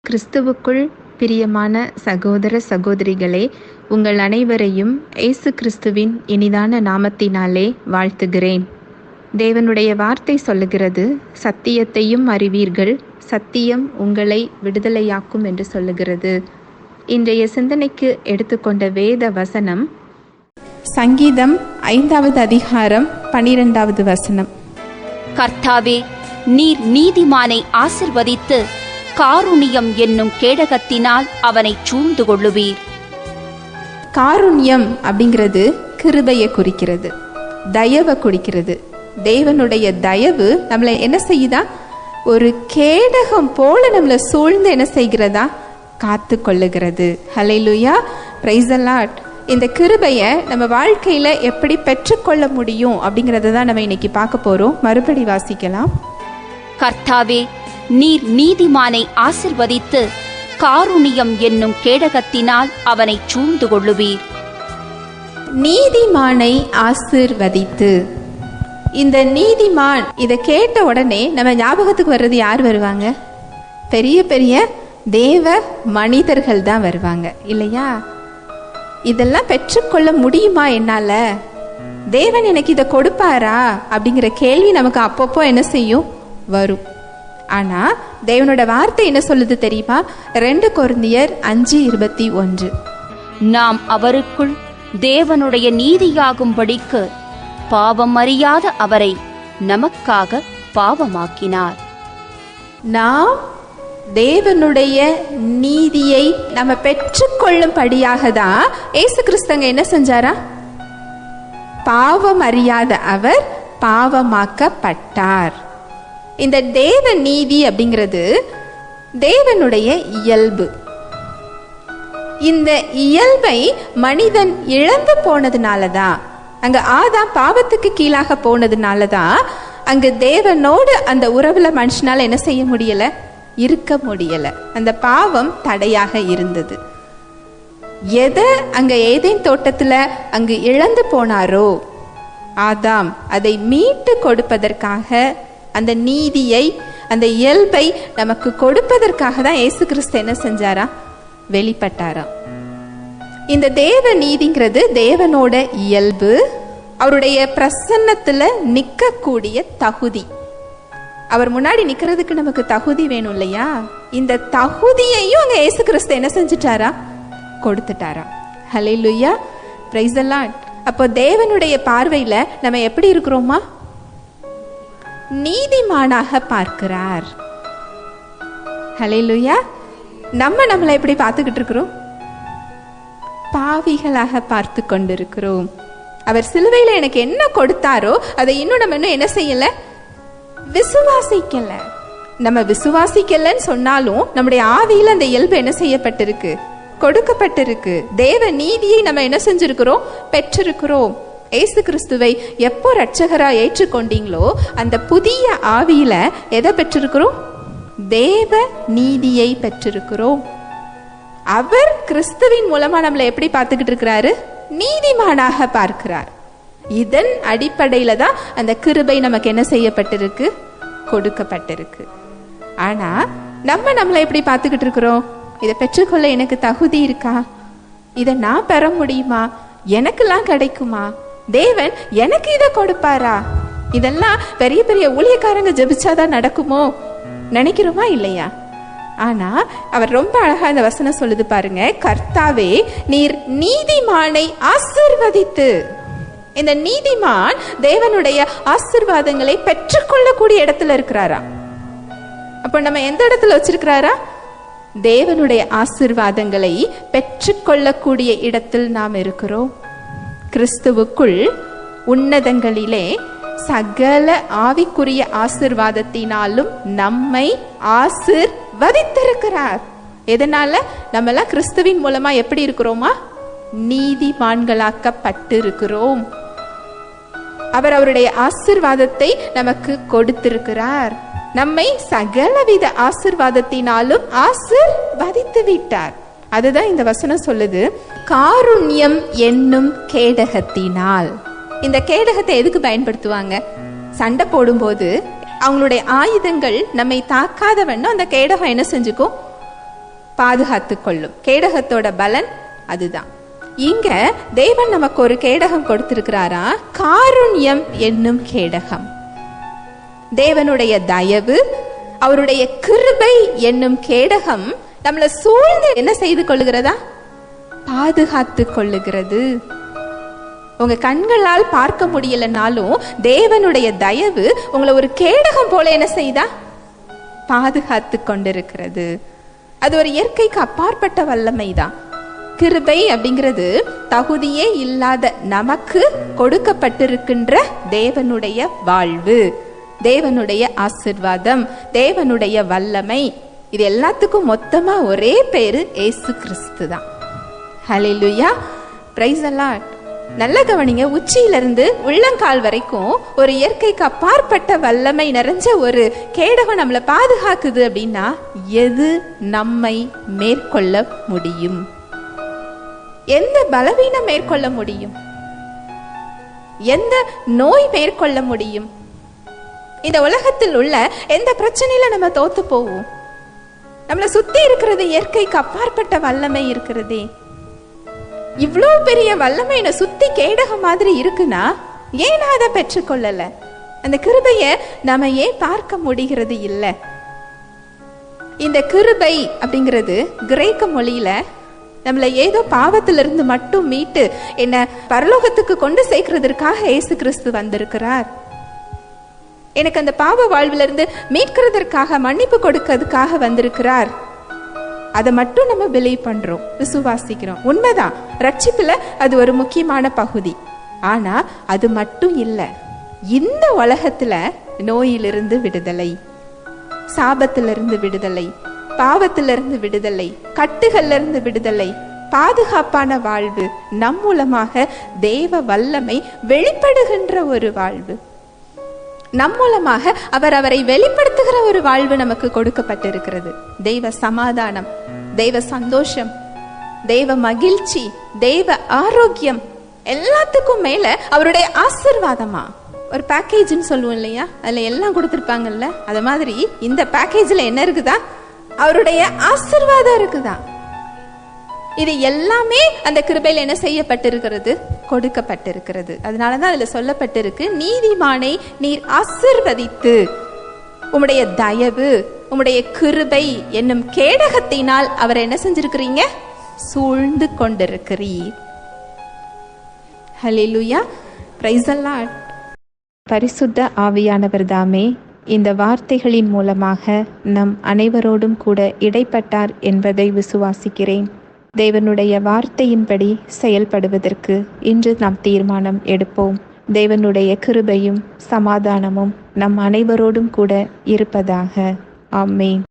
கிறிஸ்துவுக்குள் பிரியமான சகோதர சகோதரிகளே, உங்கள் அனைவரையும் இயேசு கிறிஸ்துவின் இனிதான நாமத்தினாலே வாழ்த்துகிறேன். தேவனுடைய வார்த்தை சொல்லுகிறது, சத்தியத்தையும் அறிவீர்கள், சத்தியம் உங்களை விடுதலையாக்கும் என்று சொல்லுகிறது. இன்றைய சிந்தனைக்கு எடுத்துக்கொண்ட வேத வசனம் சங்கீதம் 5வது அதிகாரம் 12வது வசனம். கர்த்தாவே, நீர் நீதிமானை ஆசிர்வதித்து காருண்யம் என்னும் கேடகத்தினால் அவனை சூழ்ந்து கொள்ளுவீர். காருண்யம் அப்படிங்கிறது கிருபையை குறிக்கிறது, தயவை குறிக்கிறது. தேவனுடைய தயவு நம்மளை என்ன செய்யுதா? ஒரு கேடகம் போல நம்மளை சூழ்ந்து என்ன செய்கிறதா? காத்து கொள்ளுகிறது. ஹல்லேலூயா, பிரைஸ் தி லார்ட். இந்த கிருபையை நம்ம வாழ்க்கையில எப்படி பெற்றுக்கொள்ள முடியும் அப்படிங்கறத தான் நம்ம இன்னைக்கு பார்க்க போறோம். மறுபடி வாசிக்கலாம். கர்த்தாவே, நீர் நீதிமானை ஆசிர்வதித்து காருண்யம் என்னும் கேடகத்தினால் அவனை சூழ்ந்து கொள்ளுவீர். நீதிமானை ஆசிர்வதித்து. இந்த நீதிமான் இதை கேட்ட உடனே நம்ம ஞாபகத்துக்கு வர்றது யார் வருவாங்க? பெரிய பெரிய தேவ மனிதர்கள் தான் வருவாங்க, இல்லையா? இதெல்லாம் பெற்றுக்கொள்ள முடியுமா என்னால? தேவன் எனக்கு இதை கொடுப்பாரா அப்படிங்கிற கேள்வி நமக்கு அப்பப்போ என்ன செய்யும்? வரும். ஆனா தேவனோட வார்த்தை என்ன சொல்லுது தெரியுமா? 2 கொரிந்தியர் 5:21. நாம் அவருக்குள் தேவனுடைய நீதியாகும்படிக்கு பாவம் அறியாத அவரை நமக்காக பாவமாக்கினார். நாம் தேவனுடைய நீதியை நம்ம பெற்றுக்கொள்ளும்படியாக தான் இயேசு கிறிஸ்துங்க என்ன செஞ்சாரா? பாவம் அறியாத அவர் பாவமாக்கப்பட்டார். இந்த தேவ நீதி அப்படிங்கிறது தேவனுடைய இயல்பு. இந்த இயல்பை மனிதன் இழந்து போனதுனாலதான், அங்க ஆதாம் பாவத்துக்கு கீழாக போனதுனாலதான் அங்கு தேவனோடு அந்த உறவுல மனுஷனால என்ன செய்ய முடியல? இருக்க முடியல. அந்த பாவம் தடையாக இருந்தது. எதை அங்க ஏதேன் தோட்டத்துல அங்கு இழந்து போனாரோ ஆதாம், அதை மீட்டு கொடுப்பதற்காக, அந்த நீதியை, அந்த இயல்பை நமக்கு கொடுப்பதற்காக தான் இயேசு கிறிஸ்து என்ன செஞ்சாரா? வெளிப்பட்டாராம். இந்த தேவ நீதிங்கிறது தேவனோட இயல்பு, அவருடைய பிரசன்னத்துல நிற்கக்கூடிய தகுதி. அவர் முன்னாடி நிக்கிறதுக்கு நமக்கு தகுதி வேணும், இல்லையா? இந்த தகுதியையும் அங்க இயேசு கிறிஸ்து என்ன செஞ்சுட்டாரா? கொடுத்துட்டாரா. ஹல்லேலூயா, பிரைஸ் தி லார்ட். அப்போ தேவனுடைய பார்வையில நம்ம எப்படி இருக்கிறோமா? நீதிமானாக பார்க்கிறார். ஹல்லேலூயா. நம்மளை எப்படி பார்த்துக்கிட்டு இருக்கிறோம்? பாவிகளாக பார்த்து கொண்டிருக்கிறோம். அவர் சிலுவையில எனக்கு என்ன கொடுத்தாரோ அதை இன்னும் நம்ம என்ன செய்யல? விசுவாசிக்கல. நம்ம விசுவாசிக்கலன்னு சொன்னாலும் நம்முடைய ஆவியில அந்த இயல்பு என்ன செய்யப்பட்டிருக்கு? கொடுக்கப்பட்டிருக்கு. தேவ நீதியை நம்ம என்ன செஞ்சிருக்கிறோம்? பெற்றிருக்கிறோம். இயேசு கிறிஸ்துவை எப்போ ரட்சகரா ஏற்றுக்கொண்டீங்களோ அந்த புதிய ஆவியில எதை பெற்றிருக்கிறோம்? தேவ நீதியை பெற்றிருக்கிறோம். அவர் கிறிஸ்துவின் மூலமா நம்மளை எப்படி பார்த்துக்கிட்டு இருக்கிறாரு? நீதிமானாக பார்க்கிறார். இதன் அடிப்படையில தான் அந்த கிருபை நமக்கு என்ன செய்யப்பட்டிருக்கு? கொடுக்கப்பட்டிருக்கு. ஆனா நம்மளை எப்படி பார்த்துக்கிட்டு இருக்கிறோம்? இதை பெற்றுக்கொள்ள எனக்கு தகுதி இருக்கா? இதை நான் பெற முடியுமா? எனக்கெல்லாம் கிடைக்குமா? தேவன் எனக்கு இதை கொடுப்பாரா? இதெல்லாம் பெரிய பெரிய ஊழியக்காரங்க ஜெபிச்சாதான் நடக்குமோ நினைக்கிறோமா, இல்லையா? ஆனா அவர் ரொம்ப அழகா இந்த வசனம் சொல்லுது பாருங்க. கர்த்தாவே, நீர் நீதிமானை ஆசீர்வதித்து. இந்த நீதிமான் தேவனுடைய ஆசீர்வாதங்களை பெற்றுக்கொள்ளக்கூடிய இடத்துல இருக்கிறாரா? அப்ப நம்ம எந்த இடத்துல வச்சிருக்கிறாரா? தேவனுடைய ஆசீர்வாதங்களை பெற்றுக்கொள்ளக்கூடிய இடத்தில் நாம் இருக்கிறோம். கிறிஸ்துவுக்குள் உன்னதங்களிலே சகல ஆவிக்குரிய ஆசீர்வாதத்தினாலும் நம்மை ஆசீர்வதித்திருக்கிறார். எதனால? நம்மெல்லாம் கிறிஸ்துவின் மூலமா எப்படி இருக்கிறோமா? நீதிமான்களாக்கப்பட்டு இருக்கிறோம். அவர் அவருடைய ஆசீர்வாதத்தை நமக்கு கொடுத்திருக்கிறார். நம்மை சகலவித ஆசீர்வாதத்தினாலும் ஆசீர்வதித்து விட்டார். அதுதான் இந்த வசனம் சொல்லுது, காருண்யம் என்னும் கேடகத்தினால். இந்த கேடகத்தை எதுக்கு பயன்படுத்துவாங்க? சண்டை போடும்போது அவங்களுடைய ஆயுதங்கள் நம்மை தாக்காத வண்ணம் அந்த கேடகம் என்ன செஞ்சுக்கும்? பாதுகாத்து கொள்ளும். கேடகத்தோட பலன் அதுதான். இங்க தேவன் நமக்கு ஒரு கேடகம் கொடுத்திருக்கிறாரா, காருண்யம் என்னும் கேடகம். தேவனுடைய தயவு, அவருடைய கிருபை என்னும் கேடகம் நம்மளை சூழ்ந்து என்ன செய்து கொள்ளுகிறதா, பாதுகாத்து கொள்ளுகிறது. உங்க கண்களால் பார்க்க முடியலனாலும் தேவனுடைய தயவு உங்களை ஒரு கேடகம் போல என்ன செய்தா, பாதுகாத்து கொண்டிருக்கிறது. அது ஒரு இயற்கைக்கு அப்பாற்பட்ட வல்லமைதான். கிருபை அப்படிங்கிறது தகுதியே இல்லாத நமக்கு கொடுக்கப்பட்டிருக்கின்ற தேவனுடைய வாழ்வு, தேவனுடைய ஆசீர்வாதம், தேவனுடைய வல்லமை. இது எல்லாத்துக்கும் மொத்தமா ஒரே பேரு இயேசு கிறிஸ்து தான். ஹல்லேலூயா, பிரைஸ் தி லார்ட். நல்ல கவனிங்க, உச்சியிலிருந்து உள்ளங்கால் வரைக்கும் ஒரு இயற்கைக்கு அப்பாற்பட்ட வல்லமை நிறைஞ்ச ஒரு கேடகம் நம்மளை பாதுகாக்குது அப்படின்னா எது நம்மை மேற்கொள்ள முடியும்? எந்த பலவீனம் மேற்கொள்ள முடியும்? எந்த நோய் மேற்கொள்ள முடியும்? இந்த உலகத்தில் உள்ள எந்த பிரச்சனையில நம்ம தோத்து போவோம்? நம்மளை சுத்தி இருக்கிறது இயற்கைக்கு அப்பாற்பட்ட வல்லமை இருக்கிறதே. இவ்வளோ பெரிய வல்லமை என்னை சுத்தி கேடக மாதிரி இருக்குன்னா ஏன் நான் அதை பெற்றுக்கொள்ளல? அந்த கிருபைய நாம ஏன் பார்க்க முடிகிறது இல்லை? இந்த கிருபை அப்படிங்கிறது கிரேக்க மொழியில நம்மளை ஏதோ பாவத்திலிருந்து மட்டும் மீட்டு என்ன பரலோகத்துக்கு கொண்டு சேர்க்கிறதுக்காக இயேசு கிறிஸ்து வந்திருக்கிறார். எனக்கு அந்த பாவ வாழ்விலிருந்து மீட்கிறதற்காக, மன்னிப்பு கொடுக்கிறதுக்காக வந்திருக்கிறார். அதை மட்டும் நம்ம பிலீவ் பண்றோம், விசுவாசிக்கிறோம். உண்மைதான், ரட்சிப்புல அது ஒரு முக்கியமான பகுதி. ஆனா அது மட்டும் இல்லை. இந்த உலகத்துல நோயிலிருந்து விடுதலை, சாபத்திலிருந்து விடுதலை, பாவத்திலிருந்து விடுதலை, கட்டுகள்ல இருந்து விடுதலை, பாதுகாப்பான வாழ்வு, நம் மூலமாக தேவ வல்லமை வெளிப்படுகின்ற ஒரு வாழ்வு, நம் மூலமாக அவரை வெளிப்படுத்துகிற ஒரு வாழ்வு நமக்கு கொடுக்கப்பட்டிருக்கிறது. தெய்வ சமாதானம், தெய்வ சந்தோஷம், தெய்வ மகிழ்ச்சி, தெய்வ ஆரோக்கியம், எல்லாத்துக்கும் மேல அவருடைய ஆசீர்வாதமா ஒரு பேக்கேஜ்னு சொல்லுவோம் இல்லையா, அதுல எல்லாம் கொடுத்திருப்பாங்கல்ல, அது மாதிரி இந்த பேக்கேஜ்ல என்ன இருக்குதா, அவருடைய ஆசீர்வாதம் இருக்குதா. இது எல்லாமே அந்த கிருபையில் என்ன செய்யப்பட்டிருக்கிறது, கொடுக்கப்பட்டிருக்கிறது. அதனாலதான் அதுல சொல்லப்பட்டிருக்கு, நீதிமானை நீர் ஆசீர்வதித்து உம்முடைய தயவு, உம்முடைய கிருபை என்னும் கேடகத்தினால் அவர் என்ன செஞ்சிருக்கிறீங்க, சூழ்ந்து கொண்டிருக்கிறீர். ஹல்லேலூயா, பிரைஸ் தி லார்ட். பரிசுத்த ஆவியானவர் தாமே இந்த வார்த்தைகளின் மூலமாக நம் அனைவரோடும் கூட இடைப்பட்டார் என்பதை விசுவாசிக்கிறேன். தேவனுடைய வார்த்தையின்படி செயல்படுவதற்கு இன்று நாம் தீர்மானம் எடுப்போம். தேவனுடைய கிருபையும் சமாதானமும் நம் அனைவரோடும் கூட இருப்பதாக. ஆமென்.